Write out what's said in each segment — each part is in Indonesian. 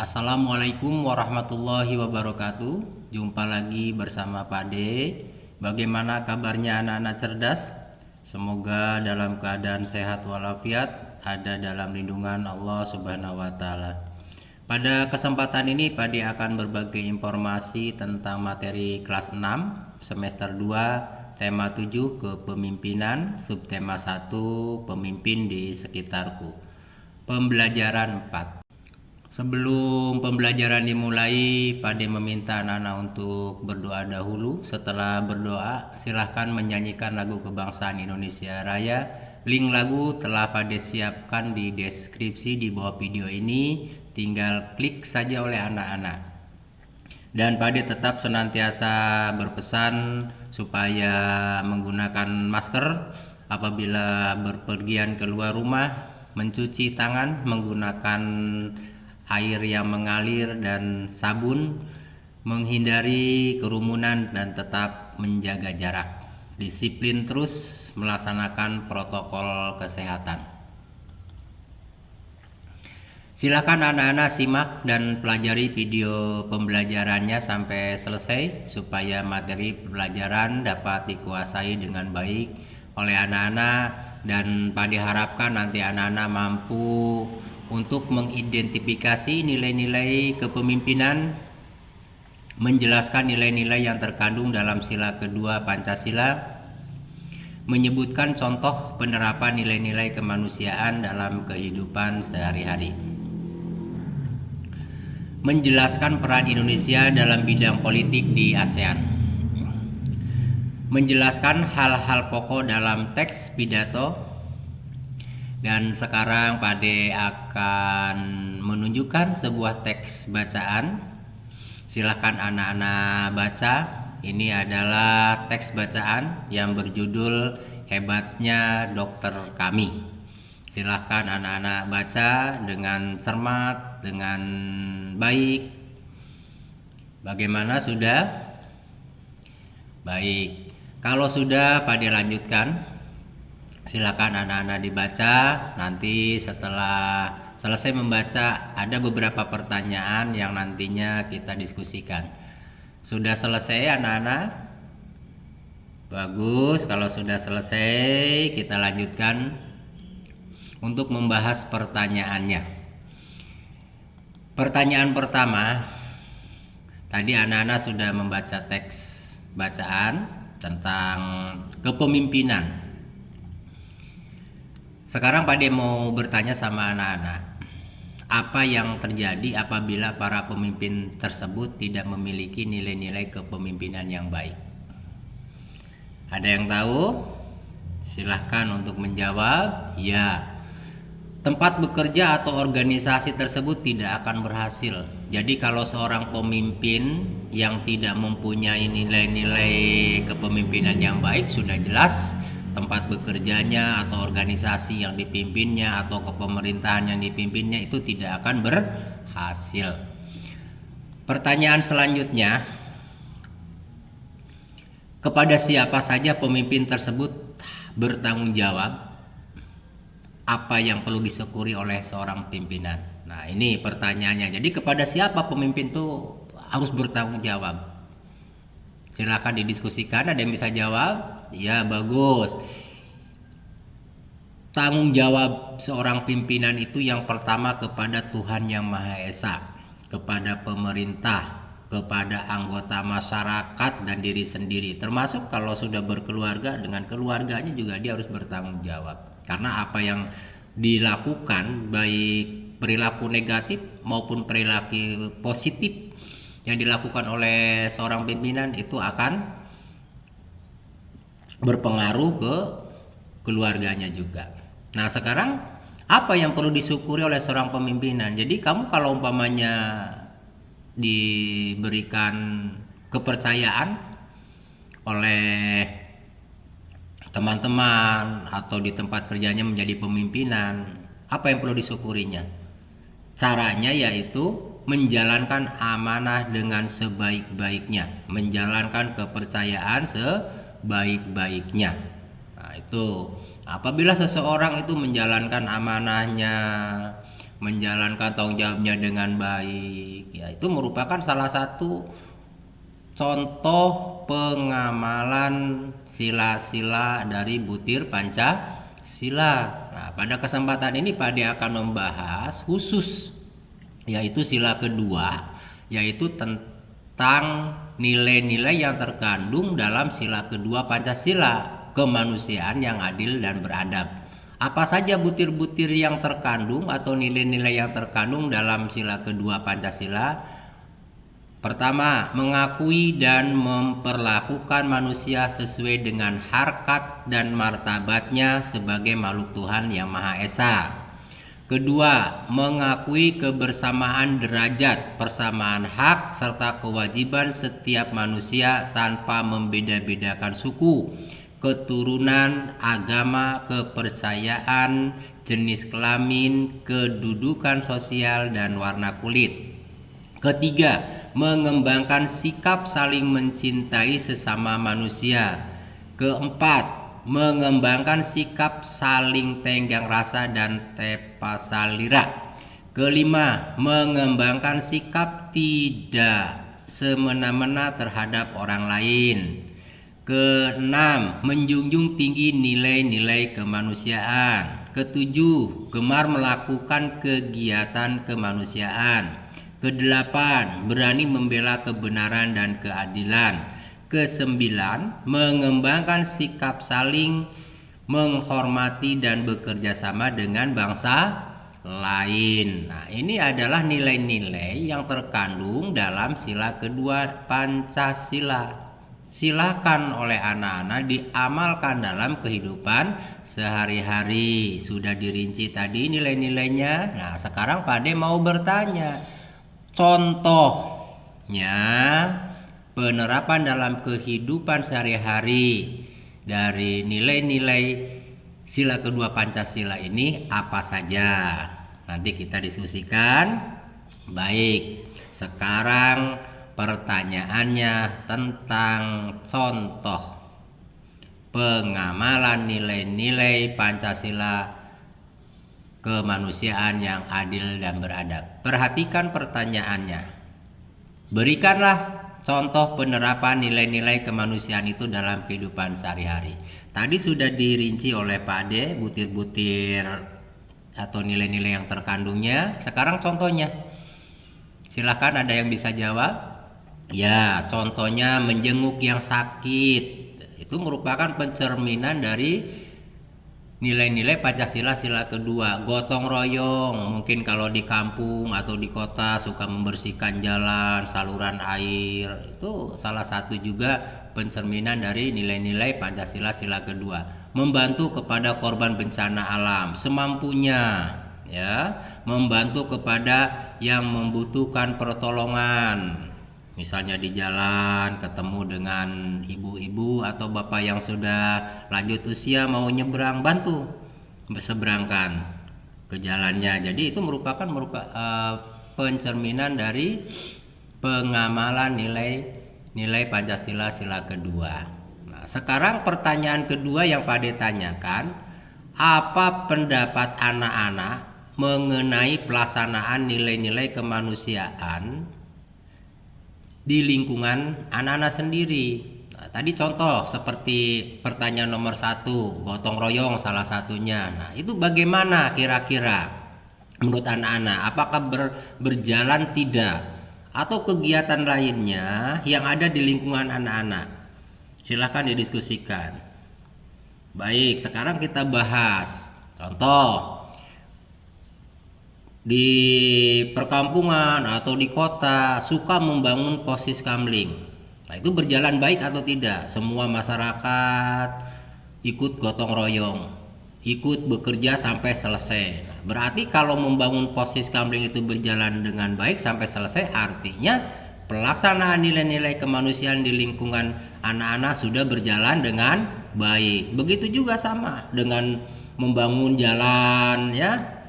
Assalamualaikum warahmatullahi wabarakatuh. Jumpa lagi bersama Pak D. Bagaimana kabarnya anak-anak cerdas? Semoga dalam keadaan sehat walafiat, ada dalam lindungan Allah Subhanahu wa taala. Pada kesempatan ini Pak D akan berbagi informasi tentang materi kelas 6 semester 2, tema 7 kepemimpinan, subtema 1 pemimpin di sekitarku. Pembelajaran 4. Sebelum pembelajaran dimulai, Pak De meminta anak-anak untuk berdoa dahulu. Setelah berdoa, silahkan menyanyikan lagu kebangsaan Indonesia Raya. Link lagu telah Pak De siapkan di deskripsi di bawah video ini. Tinggal klik saja oleh anak-anak. Dan Pak De tetap senantiasa berpesan supaya menggunakan masker apabila berpergian keluar rumah, mencuci tangan menggunakan air yang mengalir dan sabun, menghindari kerumunan dan tetap menjaga jarak. Disiplin terus melaksanakan protokol kesehatan. Silakan anak-anak simak dan pelajari video pembelajarannya sampai selesai supaya materi pelajaran dapat dikuasai dengan baik oleh anak-anak, dan Pak diharapkan nanti anak-anak mampu untuk mengidentifikasi nilai-nilai kepemimpinan, menjelaskan nilai-nilai yang terkandung dalam sila kedua Pancasila, menyebutkan contoh penerapan nilai-nilai kemanusiaan dalam kehidupan sehari-hari, menjelaskan peran Indonesia dalam bidang politik di ASEAN, menjelaskan hal-hal pokok dalam teks pidato. Dan sekarang Pak De akan menunjukkan sebuah teks bacaan. Silahkan anak-anak baca. Ini adalah teks bacaan yang berjudul Hebatnya Dokter Kami. Silahkan anak-anak baca dengan cermat, dengan baik. Bagaimana, sudah? Baik. Kalau sudah, Pak De lanjutkan. Silakan anak-anak dibaca. Nanti setelah selesai membaca, ada beberapa pertanyaan yang nantinya kita diskusikan. Sudah selesai anak-anak? Bagus. Kalau sudah selesai, kita lanjutkan untuk membahas pertanyaannya. Pertanyaan pertama, tadi anak-anak sudah membaca teks bacaan tentang kepemimpinan. Sekarang Pak De mau bertanya sama anak-anak, apa yang terjadi apabila para pemimpin tersebut tidak memiliki nilai-nilai kepemimpinan yang baik? Ada yang tahu? Silahkan untuk menjawab. Ya, tempat bekerja atau organisasi tersebut tidak akan berhasil. Jadi kalau seorang pemimpin yang tidak mempunyai nilai-nilai kepemimpinan yang baik, sudah jelas tempat bekerjanya atau organisasi yang dipimpinnya atau kepemerintahan yang dipimpinnya itu tidak akan berhasil. Pertanyaan selanjutnya, kepada siapa saja pemimpin tersebut bertanggung jawab? Apa yang perlu disyukuri oleh seorang pimpinan? Nah, ini pertanyaannya. Jadi kepada siapa pemimpin itu harus bertanggung jawab? Silakan didiskusikan. Ada yang bisa jawab? Ya, bagus. Tanggung jawab seorang pimpinan itu yang pertama kepada Tuhan Yang Maha Esa, kepada pemerintah, kepada anggota masyarakat dan diri sendiri. Termasuk kalau sudah berkeluarga, dengan keluarganya juga dia harus bertanggung jawab. Karena apa yang dilakukan, baik perilaku negatif maupun perilaku positif yang dilakukan oleh seorang pimpinan, itu akan berpengaruh ke keluarganya juga. Nah, sekarang apa yang perlu disyukuri oleh seorang pemimpinan? Jadi kamu kalau umpamanya diberikan kepercayaan oleh teman-teman atau di tempat kerjanya menjadi pemimpinan, apa yang perlu disyukurinya? Caranya yaitu menjalankan amanah dengan sebaik-baiknya, menjalankan kepercayaan sebaik-baiknya. Nah, itu apabila seseorang itu menjalankan amanahnya menjalankan tanggung jawabnya dengan baik. Ya, itu merupakan salah satu contoh pengamalan sila-sila dari butir Pancasila. Nah, pada kesempatan ini Pak De akan membahas khusus yaitu sila kedua, yaitu tentang nilai-nilai yang terkandung dalam sila kedua Pancasila, kemanusiaan yang adil dan beradab. Apa saja butir-butir yang terkandung atau nilai-nilai yang terkandung dalam sila kedua Pancasila? Pertama, mengakui dan memperlakukan manusia sesuai dengan harkat dan martabatnya sebagai makhluk Tuhan yang Maha Esa. Kedua, mengakui kebersamaan derajat, persamaan hak, serta kewajiban setiap manusia tanpa membeda-bedakan suku, keturunan, agama, kepercayaan, jenis kelamin, kedudukan sosial, dan warna kulit. Ketiga, mengembangkan sikap saling mencintai sesama manusia. Keempat, mengembangkan sikap saling tenggang rasa dan tepasalira. Kelima, mengembangkan sikap tidak semena-mena terhadap orang lain. Keenam, menjunjung tinggi nilai-nilai kemanusiaan. Ketujuh, gemar melakukan kegiatan kemanusiaan. Kedelapan, berani membela kebenaran dan keadilan. Kesembilan, mengembangkan sikap saling menghormati dan bekerja sama dengan bangsa lain. Nah, ini adalah nilai-nilai yang terkandung dalam sila kedua Pancasila. Silakan oleh anak-anak diamalkan dalam kehidupan sehari-hari. Sudah dirinci tadi nilai-nilainya. Nah, sekarang Pak De mau bertanya, contohnya penerapan dalam kehidupan sehari-hari dari nilai-nilai sila kedua Pancasila ini apa saja? Nanti kita diskusikan. Baik, sekarang pertanyaannya tentang contoh pengamalan nilai-nilai Pancasila kemanusiaan yang adil dan beradab. Perhatikan pertanyaannya. Berikanlah contoh penerapan nilai-nilai kemanusiaan itu dalam kehidupan sehari-hari. Tadi sudah dirinci oleh Pak De butir-butir atau nilai-nilai yang terkandungnya. Sekarang contohnya. Silakan, ada yang bisa jawab? Ya, contohnya menjenguk yang sakit. Itu merupakan pencerminan dari nilai-nilai Pancasila sila kedua. Gotong royong, mungkin kalau di kampung atau di kota suka membersihkan jalan, saluran air. Itu salah satu juga pencerminan dari nilai-nilai Pancasila sila kedua. Membantu kepada korban bencana alam semampunya, ya. Membantu kepada yang membutuhkan pertolongan. Misalnya di jalan ketemu dengan ibu-ibu atau bapak yang sudah lanjut usia mau nyebrang, bantu berseberangkan ke jalannya. Jadi itu merupakan pencerminan dari pengamalan nilai Pancasila sila kedua. Nah, sekarang pertanyaan kedua yang Pak De tanyakan, apa pendapat anak-anak mengenai pelaksanaan nilai-nilai kemanusiaan di lingkungan anak-anak sendiri? Nah, tadi contoh seperti pertanyaan nomor 1, gotong royong salah satunya. Nah, itu bagaimana kira-kira menurut anak-anak? Apakah berjalan tidak? Atau kegiatan lainnya yang ada di lingkungan anak-anak? Silahkan didiskusikan. Baik, sekarang kita bahas contoh di perkampungan atau di kota suka membangun posis kamling. Nah, itu berjalan baik atau tidak? Semua masyarakat ikut gotong royong, ikut bekerja sampai selesai. Nah, berarti kalau membangun posis kamling itu berjalan dengan baik sampai selesai, artinya pelaksanaan nilai-nilai kemanusiaan di lingkungan anak-anak sudah berjalan dengan baik. Begitu juga sama dengan membangun jalan, ya,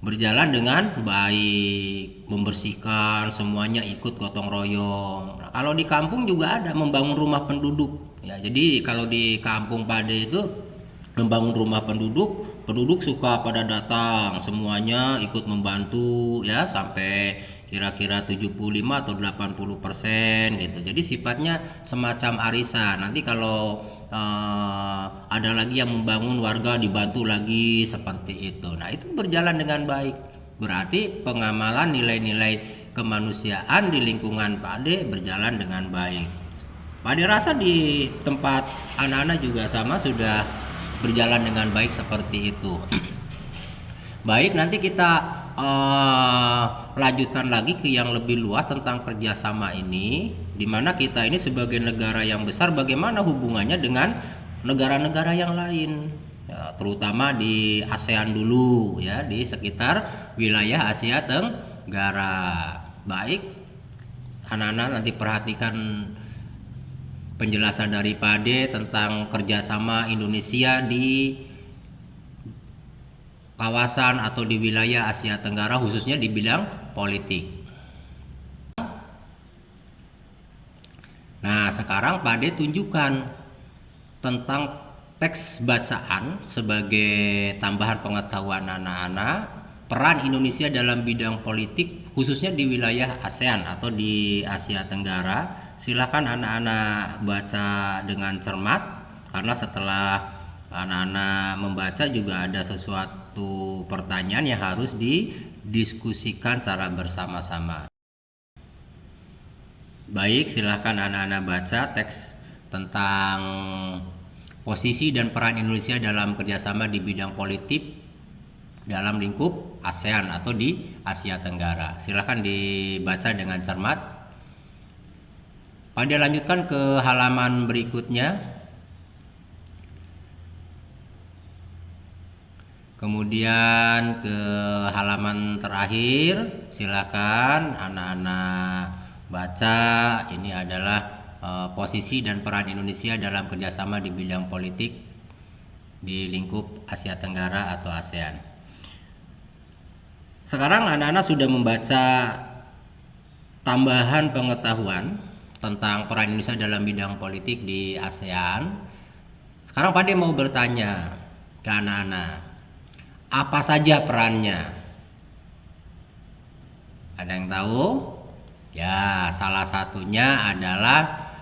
berjalan dengan baik, membersihkan, semuanya ikut gotong royong. Nah, kalau di kampung juga ada membangun rumah penduduk. Ya, jadi kalau di kampung Pak De itu membangun rumah penduduk, penduduk suka pada datang, semuanya ikut membantu ya, sampai kira-kira 75 atau 80% gitu. Jadi sifatnya semacam arisan. Nanti kalau ada lagi yang membangun, warga dibantu lagi seperti itu. Nah, itu berjalan dengan baik. Berarti pengamalan nilai-nilai kemanusiaan di lingkungan Pak Ade berjalan dengan baik. Pak Ade rasa di tempat anak-anak juga sama, sudah berjalan dengan baik seperti itu. Baik, nanti kita lanjutkan lagi ke yang lebih luas tentang kerjasama ini, di mana kita ini sebagai negara yang besar, bagaimana hubungannya dengan negara-negara yang lain, ya, terutama di ASEAN dulu, ya, di sekitar wilayah Asia Tenggara. Baik, anak-anak nanti perhatikan penjelasan dari Pak Ade tentang kerjasama Indonesia di kawasan atau di wilayah Asia Tenggara, khususnya di bidang politik. Nah, sekarang Pak Ade tunjukkan tentang teks bacaan sebagai tambahan pengetahuan anak-anak, peran Indonesia dalam bidang politik khususnya di wilayah ASEAN atau di Asia Tenggara. Silakan anak-anak baca dengan cermat, karena setelah anak-anak membaca juga ada sesuatu pertanyaan yang harus didiskusikan secara bersama-sama. Baik, silahkan anak-anak baca teks tentang posisi dan peran Indonesia dalam kerjasama di bidang politik dalam lingkup ASEAN atau di Asia Tenggara. Silahkan dibaca dengan cermat. Pada lanjutkan ke halaman berikutnya. Kemudian ke halaman terakhir, silakan anak-anak baca. Ini adalah posisi dan peran Indonesia dalam kerjasama di bidang politik di lingkup Asia Tenggara atau ASEAN. Sekarang anak-anak sudah membaca tambahan pengetahuan tentang peran Indonesia dalam bidang politik di ASEAN. Sekarang Pak Ade mau bertanya ke anak-anak, apa saja perannya? Ada yang tahu? Ya, salah satunya adalah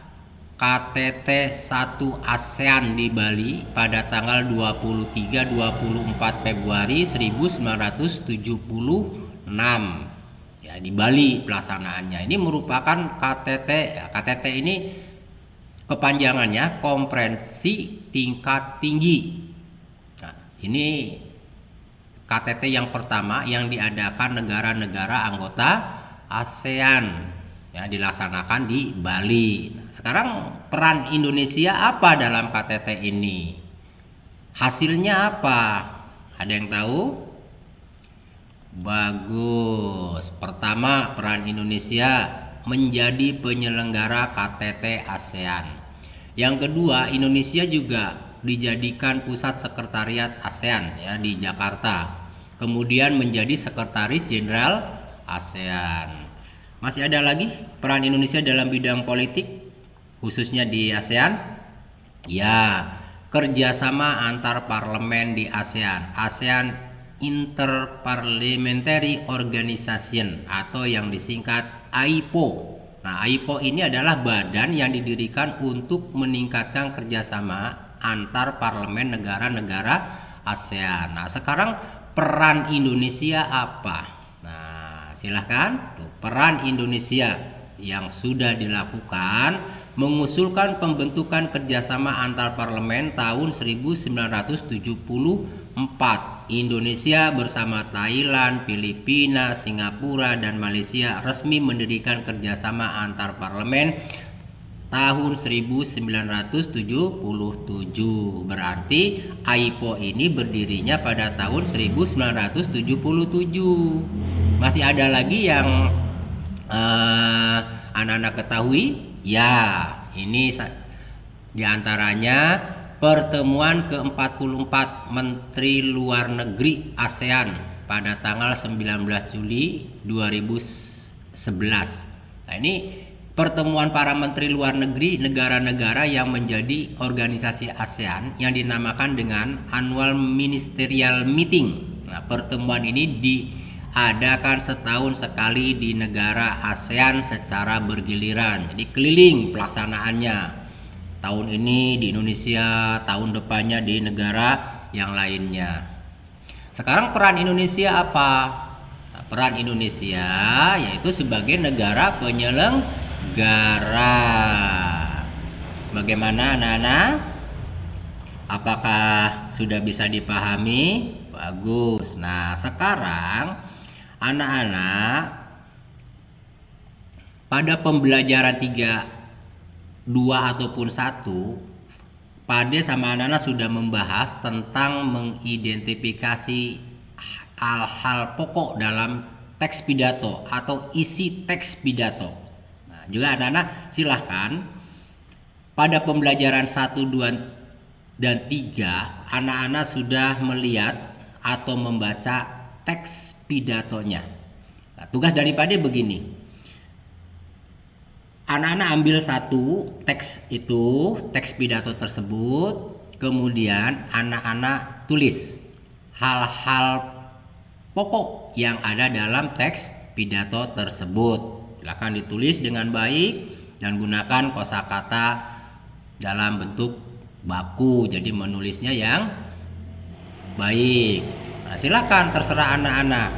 KTT 1 ASEAN di Bali pada tanggal 23-24 Februari 1976. Ya, di Bali pelaksanaannya. Ini merupakan KTT. Ya, KTT ini kepanjangannya Konferensi Tingkat Tinggi. Nah, ini KTT yang pertama yang diadakan negara-negara anggota ASEAN, ya, dilaksanakan di Bali. Sekarang peran Indonesia apa dalam KTT ini? Hasilnya apa? Ada yang tahu? Bagus. Pertama, peran Indonesia menjadi penyelenggara KTT ASEAN. Yang kedua, Indonesia juga dijadikan pusat sekretariat ASEAN, ya, di Jakarta. Kemudian menjadi sekretaris jenderal ASEAN. Masih ada lagi peran Indonesia dalam bidang politik khususnya di ASEAN? Ya, kerjasama antar parlemen di ASEAN, ASEAN Interparliamentary Organization atau yang disingkat AIPO. Nah, AIPO ini adalah badan yang didirikan untuk meningkatkan kerjasama antar parlemen negara-negara ASEAN. Nah, sekarang peran Indonesia apa? Nah, silahkan. Peran Indonesia yang sudah dilakukan mengusulkan pembentukan kerjasama antar parlemen tahun 1974. Indonesia bersama Thailand, Filipina, Singapura, dan Malaysia resmi mendirikan kerjasama antar parlemen tahun 1977. Berarti AIPO ini berdirinya pada tahun 1977. Masih ada lagi yang anak-anak ketahui? Ya, ini diantaranya pertemuan ke-44 Menteri Luar Negeri ASEAN pada tanggal 19 Juli 2011. Nah, ini pertemuan para menteri luar negeri negara-negara yang menjadi organisasi ASEAN yang dinamakan dengan Annual Ministerial Meeting. Nah, pertemuan ini diadakan setahun sekali di negara ASEAN secara bergiliran. Jadi keliling pelaksanaannya. Tahun ini di Indonesia, tahun depannya di negara yang lainnya. Sekarang peran Indonesia apa? Nah, peran Indonesia yaitu sebagai negara penyelenggara. Bagaimana anak-anak? Apakah sudah bisa dipahami? Bagus. Nah, sekarang anak-anak pada pembelajaran 2 ataupun 1, Pade sama anak-anak sudah membahas tentang mengidentifikasi hal-hal pokok dalam teks pidato atau isi teks pidato. Nah, juga anak-anak silahkan pada pembelajaran 1, 2, dan 3 anak-anak sudah melihat atau membaca teks pidatonya. Nah, tugas dari Pade begini. Anak-anak ambil satu teks itu, teks pidato tersebut, kemudian anak-anak tulis hal-hal pokok yang ada dalam teks pidato tersebut. Silakan ditulis dengan baik dan gunakan kosakata dalam bentuk baku, jadi menulisnya yang baik. Nah, silakan terserah anak-anak.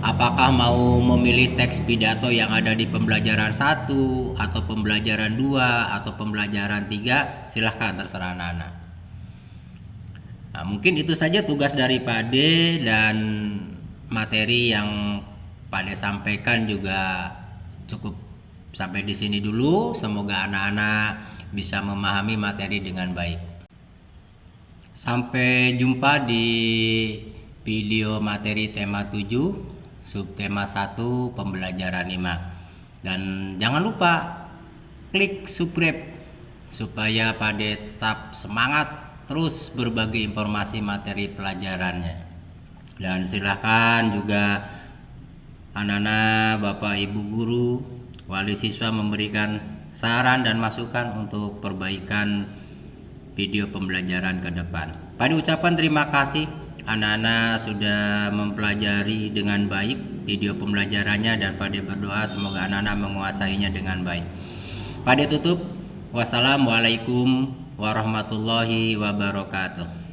Apakah mau memilih teks pidato yang ada di pembelajaran 1 atau pembelajaran 2 atau pembelajaran 3, silahkan terserah anak-anak. Nah, mungkin itu saja tugas dari Pade, dan materi yang Pade sampaikan juga cukup sampai di sini dulu. Semoga anak-anak bisa memahami materi dengan baik. Sampai jumpa di video materi tema 7. Subtema 1 pembelajaran 5, dan jangan lupa klik subscribe supaya Pade tetap semangat terus berbagi informasi materi pelajarannya. Dan silahkan juga anak-anak, bapak ibu guru, wali siswa memberikan saran dan masukan untuk perbaikan video pembelajaran ke depan. Pade ucapan terima kasih. Anak-anak sudah mempelajari dengan baik video pembelajarannya, dan Pade berdoa semoga anak-anak menguasainya dengan baik. Pade tutup. Wassalamualaikum warahmatullahi wabarakatuh.